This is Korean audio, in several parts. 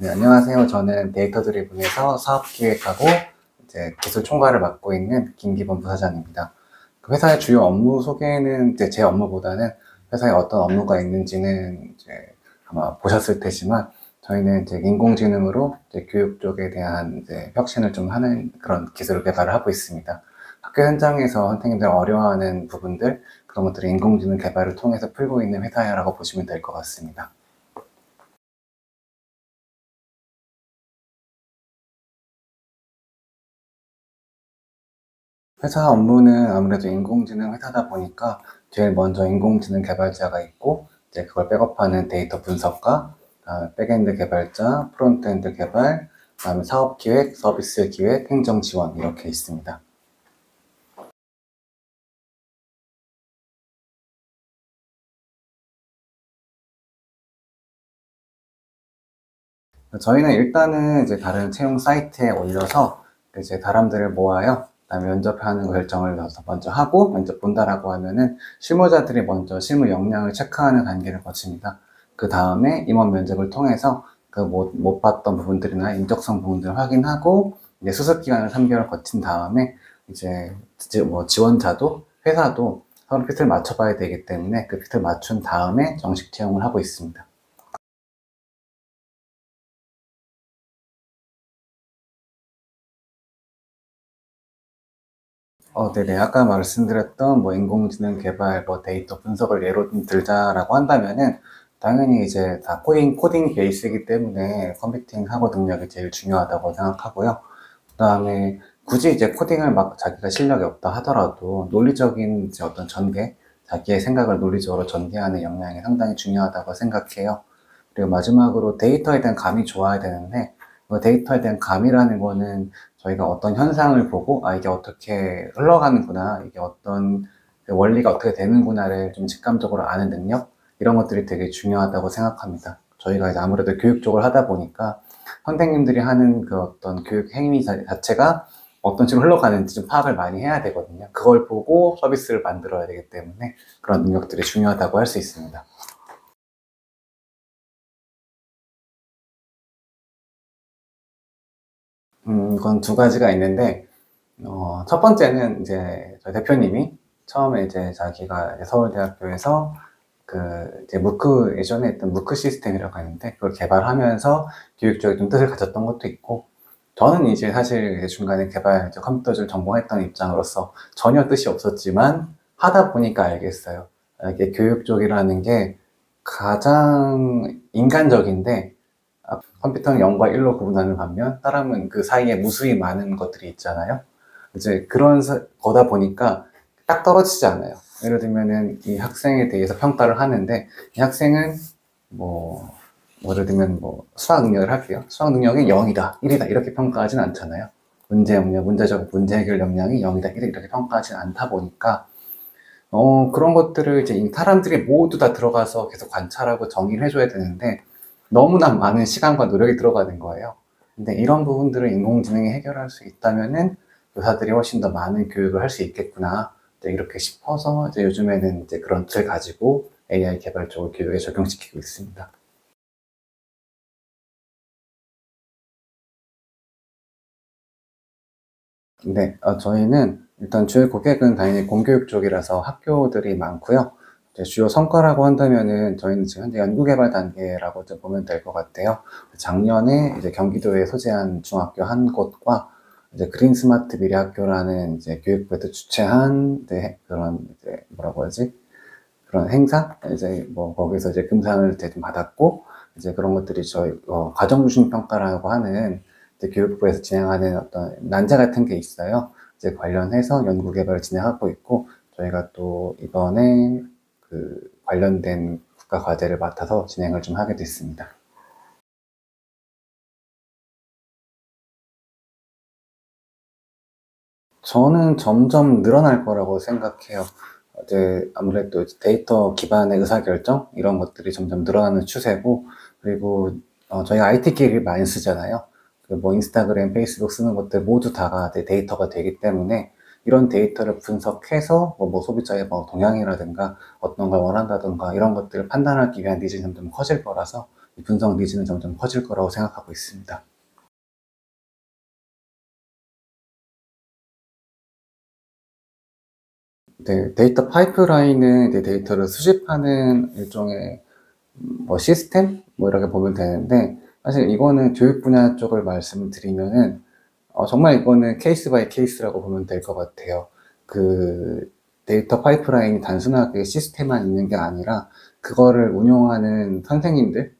네, 안녕하세요. 저는 데이터 드리븐에서 사업 기획하고 이제 기술 총괄을 맡고 있는 김기범 부사장입니다. 그 회사의 주요 업무 소개는 이제 제 업무보다는 회사에 어떤 업무가 있는지는 이제 아마 보셨을 테지만 저희는 이제 인공지능으로 이제 교육 쪽에 대한 이제 혁신을 좀 하는 그런 기술 개발을 하고 있습니다. 학교 현장에서 선생님들 어려워하는 부분들, 그런 것들을 인공지능 개발을 통해서 풀고 있는 회사라고 보시면 될 것 같습니다. 회사 업무는 아무래도 인공지능 회사다 보니까 제일 먼저 인공지능 개발자가 있고 이제 그걸 백업하는 데이터 분석가, 백엔드 개발자, 프론트엔드 개발, 그다음에 사업 기획, 서비스 기획, 행정 지원 이렇게 있습니다. 저희는 일단은 이제 다른 채용 사이트에 올려서 이제 사람들을 모아요. 그다음에 면접하는 결정을 먼저 하고 면접 본다라고 하면은 실무자들이 먼저 실무 역량을 체크하는 단계를 거칩니다. 그 다음에 임원 면접을 통해서 그 못 봤던 부분들이나 인적성 부분들을 확인하고 이제 수습 기간을 3개월 거친 다음에 이제 뭐 지원자도 회사도 서로 핏을 맞춰봐야 되기 때문에 그 핏을 맞춘 다음에 정식 채용을 하고 있습니다. 네네. 아까 말씀드렸던 뭐 인공지능 개발, 뭐 데이터 분석을 예로 좀 들자라고 한다면은 당연히 이제 다 코딩 베이스이기 때문에 컴퓨팅 학어 능력이 제일 중요하다고 생각하고요. 그다음에 굳이 이제 코딩을 막 자기가 실력이 없다 하더라도 논리적인 이제 어떤 전개, 자기의 생각을 논리적으로 전개하는 역량이 상당히 중요하다고 생각해요. 그리고 마지막으로 데이터에 대한 감이 좋아야 되는데 그 데이터에 대한 감이라는 거는 저희가 어떤 현상을 보고 이게 어떻게 흘러가는구나, 이게 어떤 원리가 어떻게 되는구나를 좀 직감적으로 아는 능력, 이런 것들이 되게 중요하다고 생각합니다. 저희가 이제 아무래도 교육 쪽을 하다 보니까 선생님들이 하는 그 어떤 교육 행위 자체가 어떤 식으로 흘러가는지 좀 파악을 많이 해야 되거든요. 그걸 보고 서비스를 만들어야 되기 때문에 그런 능력들이 중요하다고 할 수 있습니다. 이건 두 가지가 있는데, 첫 번째는 이제 저희 대표님이 처음에 이제 자기가 이제 서울대학교에서 그 이제 무크, 예전에 했던 무크 시스템이라고 하는데 그걸 개발하면서 교육 쪽에 좀 뜻을 가졌던 것도 있고, 저는 이제 사실 이제 중간에 개발 이제 컴퓨터를 전공했던 입장으로서 전혀 뜻이 없었지만 하다 보니까 알겠어요. 이게 교육 쪽이라는 게 가장 인간적인데, 컴퓨터는 0과 1로 구분하는 반면 사람은 그 사이에 무수히 많은 것들이 있잖아요. 이제 그런 거다 보니까 딱 떨어지지 않아요. 예를 들면은 이 학생에 대해서 평가를 하는데 이 학생은 뭐 예를 들면 뭐 수학 능력을 할게요. 수학 능력이 0이다, 1이다 이렇게 평가하진 않잖아요. 문제 해결 역량이 0이다, 1이다 이렇게 평가하진 않다 보니까 그런 것들을 이제 사람들이 모두 다 들어가서 계속 관찰하고 정의를 해줘야 되는데 너무나 많은 시간과 노력이 들어가는 거예요. 근데 이런 부분들을 인공지능이 해결할 수 있다면은 의사들이 훨씬 더 많은 교육을 할 수 있겠구나, 이제 이렇게 싶어서 이제 요즘에는 이제 그런 틀 가지고 AI 개발 쪽을 교육에 적용시키고 있습니다. 네, 저희는 일단 주요 고객은 당연히 공교육 쪽이라서 학교들이 많고요. 이제 주요 성과라고 한다면은 저희는 지금 현재 연구개발 단계라고 좀 보면 될 것 같아요. 작년에 이제 경기도에 소재한 중학교 한 곳과 이제 그린 스마트 미래학교라는 이제 교육부에서 주최한 이제 그런 이제 뭐라고 하지? 그런 행사? 이제 뭐 거기서 이제 금상을 이제 좀 받았고, 이제 그런 것들이 저희 과정중심 평가라고 하는 이제 교육부에서 진행하는 어떤 난제 같은 게 있어요. 이제 관련해서 연구 개발을 진행하고 있고, 저희가 또 이번에 그 관련된 국가 과제를 맡아서 진행을 좀 하게 됐습니다. 저는 점점 늘어날 거라고 생각해요. 이제 아무래도 데이터 기반의 의사결정 이런 것들이 점점 늘어나는 추세고, 그리고 저희가 IT기를 많이 쓰잖아요. 그 뭐 인스타그램, 페이스북 쓰는 것들 모두 다가 데이터가 되기 때문에 이런 데이터를 분석해서 뭐 소비자의 뭐 동향이라든가 어떤 걸 원한다든가 이런 것들을 판단하기 위한 니즈는 점점 커질 거라서 이 분석 니즈는 점점 커질 거라고 생각하고 있습니다. 네, 데이터 파이프라인은 이제 데이터를 수집하는 일종의 뭐 시스템? 뭐 이렇게 보면 되는데, 사실 이거는 교육 분야 쪽을 말씀드리면은 정말 이거는 케이스 바이 케이스라고 보면 될 것 같아요. 그 데이터 파이프라인이 단순하게 시스템만 있는 게 아니라 그거를 운영하는 선생님들이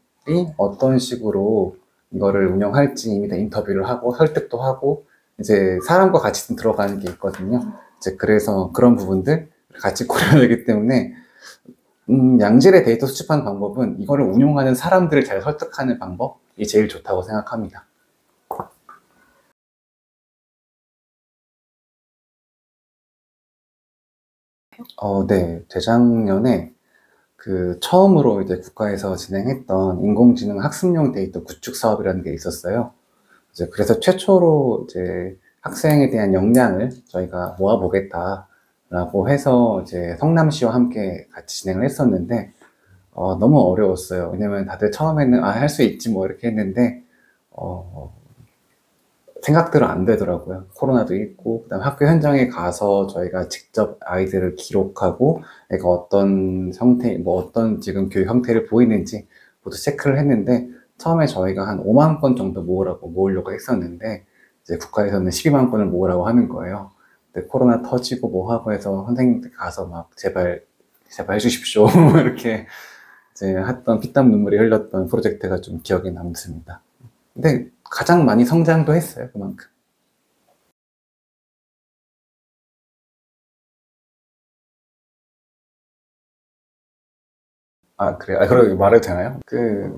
어떤 식으로 이거를 운영할지 이미 다 인터뷰를 하고 설득도 하고 이제 사람과 같이 좀 들어가는 게 있거든요. 이제 그래서 그런 부분들 같이 고려되기 때문에 양질의 데이터 수집하는 방법은 이거를 운용하는 사람들을 잘 설득하는 방법이 제일 좋다고 생각합니다. 네. 재작년에 처음으로 이제 국가에서 진행했던 인공지능 학습용 데이터 구축 사업이라는 게 있었어요. 이제 그래서 최초로 이제 학생에 대한 역량을 저희가 모아보겠다라고 해서 이제 성남시와 함께 같이 진행을 했었는데, 너무 어려웠어요. 왜냐면 다들 처음에는 할 수 있지 뭐 이렇게 했는데, 어, 생각대로 안 되더라고요. 코로나도 있고, 그다음 학교 현장에 가서 저희가 직접 아이들을 기록하고, 애가 어떤 형태, 뭐 어떤 지금 교육 형태를 보이는지 모두 체크를 했는데, 처음에 저희가 한 5만 건 정도 모으려고 했었는데, 이제 국가에서는 12만 건을 모으라고 하는 거예요. 근데 코로나 터지고 뭐 하고 해서 선생님들 가서 막 제발, 제발 해주십시오. 이렇게 이제 했던 피땀 눈물이 흘렸던 프로젝트가 좀 기억에 남습니다. 근데 가장 많이 성장도 했어요, 그만큼. 그래요? 그러고 말해도 되나요?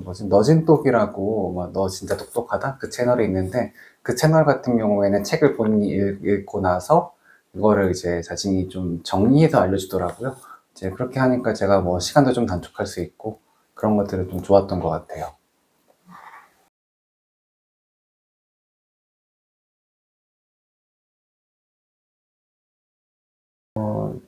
뭐지, 너진똑이라고, 너 진짜 똑똑하다? 그 채널이 있는데, 그 채널 같은 경우에는 책을 본인이 읽고 나서, 이거를 이제 자신이 좀 정리해서 알려주더라고요. 이제 그렇게 하니까 제가 뭐 시간도 좀 단축할 수 있고, 그런 것들은 좀 좋았던 것 같아요.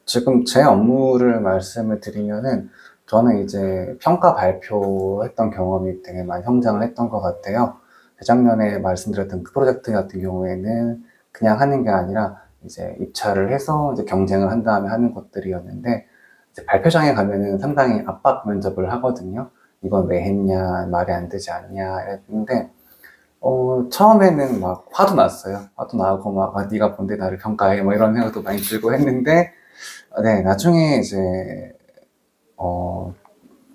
지금 제 업무를 말씀을 드리면은, 저는 이제 평가 발표했던 경험이 되게 많이 성장을 했던 것 같아요. 재작년에 말씀드렸던 그 프로젝트 같은 경우에는 그냥 하는 게 아니라 이제 입찰을 해서 이제 경쟁을 한 다음에 하는 것들이었는데, 이제 발표장에 가면은 상당히 압박 면접을 하거든요. 이건 왜 했냐, 말이 안 되지 않냐, 했는데, 처음에는 막 화도 났어요. 화도 나고 막, 네가 뭔데 나를 평가해, 뭐 이런 생각도 많이 들고 했는데, 네, 나중에 이제, 어,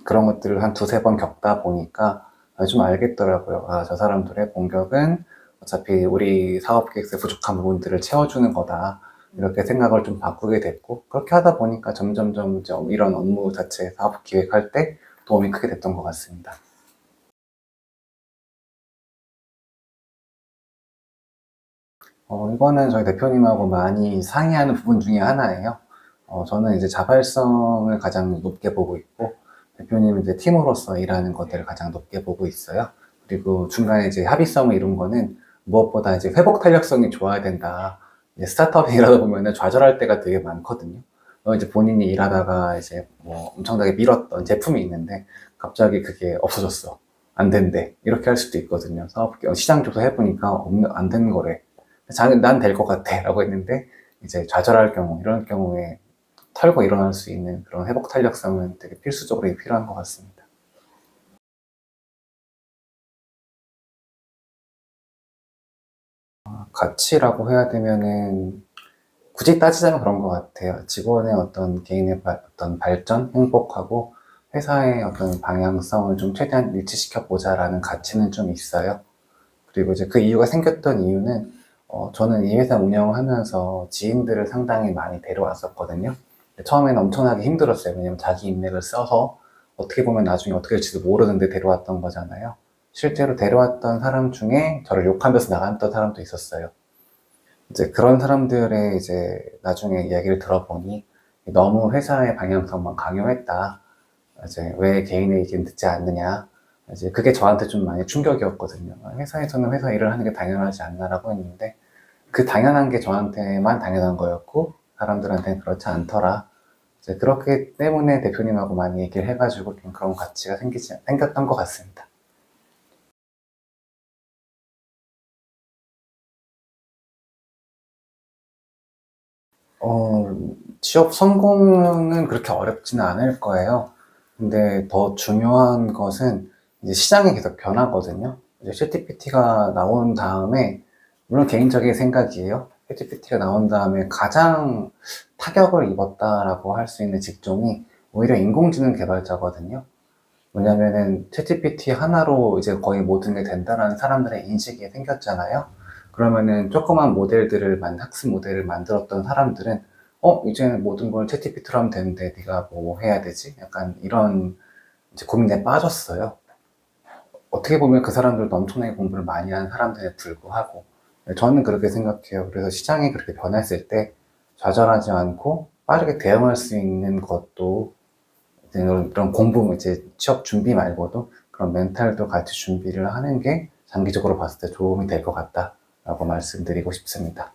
그런 것들을 한 두세 번 겪다 보니까 좀 알겠더라고요. 저 사람들의 공격은 어차피 우리 사업 계획에 부족한 부분들을 채워주는 거다. 이렇게 생각을 좀 바꾸게 됐고, 그렇게 하다 보니까 점점점 이제 이런 업무 자체 사업 기획할 때 도움이 크게 됐던 것 같습니다. 이거는 저희 대표님하고 많이 상의하는 부분 중에 하나예요. 저는 이제 자발성을 가장 높게 보고 있고, 대표님은 이제 팀으로서 일하는 것들을 가장 높게 보고 있어요. 그리고 중간에 이제 합의성을 이룬 거는 무엇보다 이제 회복 탄력성이 좋아야 된다. 이제 스타트업에 일하다 보면은 좌절할 때가 되게 많거든요. 이제 본인이 일하다가 이제 뭐 엄청나게 밀었던 제품이 있는데 갑자기 그게 없어졌어. 안 된대. 이렇게 할 수도 있거든요. 시장 조사해보니까 안 되는 거래. 난 될 것 같아 라고 했는데 이제 좌절할 경우 이런 경우에 털고 일어날 수 있는 그런 회복 탄력성은 되게 필수적으로 필요한 것 같습니다. 가치라고 해야 되면은 굳이 따지자면 그런 것 같아요. 직원의 어떤 개인의 어떤 발전, 행복하고 회사의 어떤 방향성을 좀 최대한 일치시켜 보자라는 가치는 좀 있어요. 그리고 이제 그 이유가 생겼던 이유는 저는 이 회사 운영을 하면서 지인들을 상당히 많이 데려왔었거든요. 처음에는 엄청나게 힘들었어요. 왜냐면 자기 인맥을 써서 어떻게 보면 나중에 어떻게 될지도 모르는데 데려왔던 거잖아요. 실제로 데려왔던 사람 중에 저를 욕하면서 나갔던 사람도 있었어요. 이제 그런 사람들의 이제 나중에 이야기를 들어보니 너무 회사의 방향성만 강요했다. 이제 왜 개인의 의견 듣지 않느냐. 이제 그게 저한테 좀 많이 충격이었거든요. 회사에서는 회사 일을 하는 게 당연하지 않나라고 했는데 그 당연한 게 저한테만 당연한 거였고 사람들한테는 그렇지 않더라. 이제 그렇기 때문에 대표님하고 많이 얘기를 해가지고 좀 그런 가치가 생겼던 것 같습니다. 어, 취업 성공은 그렇게 어렵지는 않을 거예요. 근데 더 중요한 것은 이제 시장이 계속 변하거든요. 이제 챗GPT가 나온 다음에, 물론 개인적인 생각이에요. 챗GPT가 나온 다음에 가장 타격을 입었다라고 할 수 있는 직종이 오히려 인공지능 개발자거든요. 왜냐면은 챗GPT 하나로 이제 거의 모든 게 된다라는 사람들의 인식이 생겼잖아요. 그러면은 조그만 학습 모델을 만들었던 사람들은 이제는 모든 걸 챗GPT로 하면 되는데 네가 뭐 해야 되지? 약간 이런 이제 고민에 빠졌어요. 어떻게 보면 그 사람들도 엄청나게 공부를 많이 한 사람들에 불구하고 저는 그렇게 생각해요. 그래서 시장이 그렇게 변했을 때 좌절하지 않고 빠르게 대응할 수 있는 것도 이런 공부, 이제 취업 준비 말고도 그런 멘탈도 같이 준비를 하는 게 장기적으로 봤을 때 도움이 될 것 같다라고 말씀드리고 싶습니다.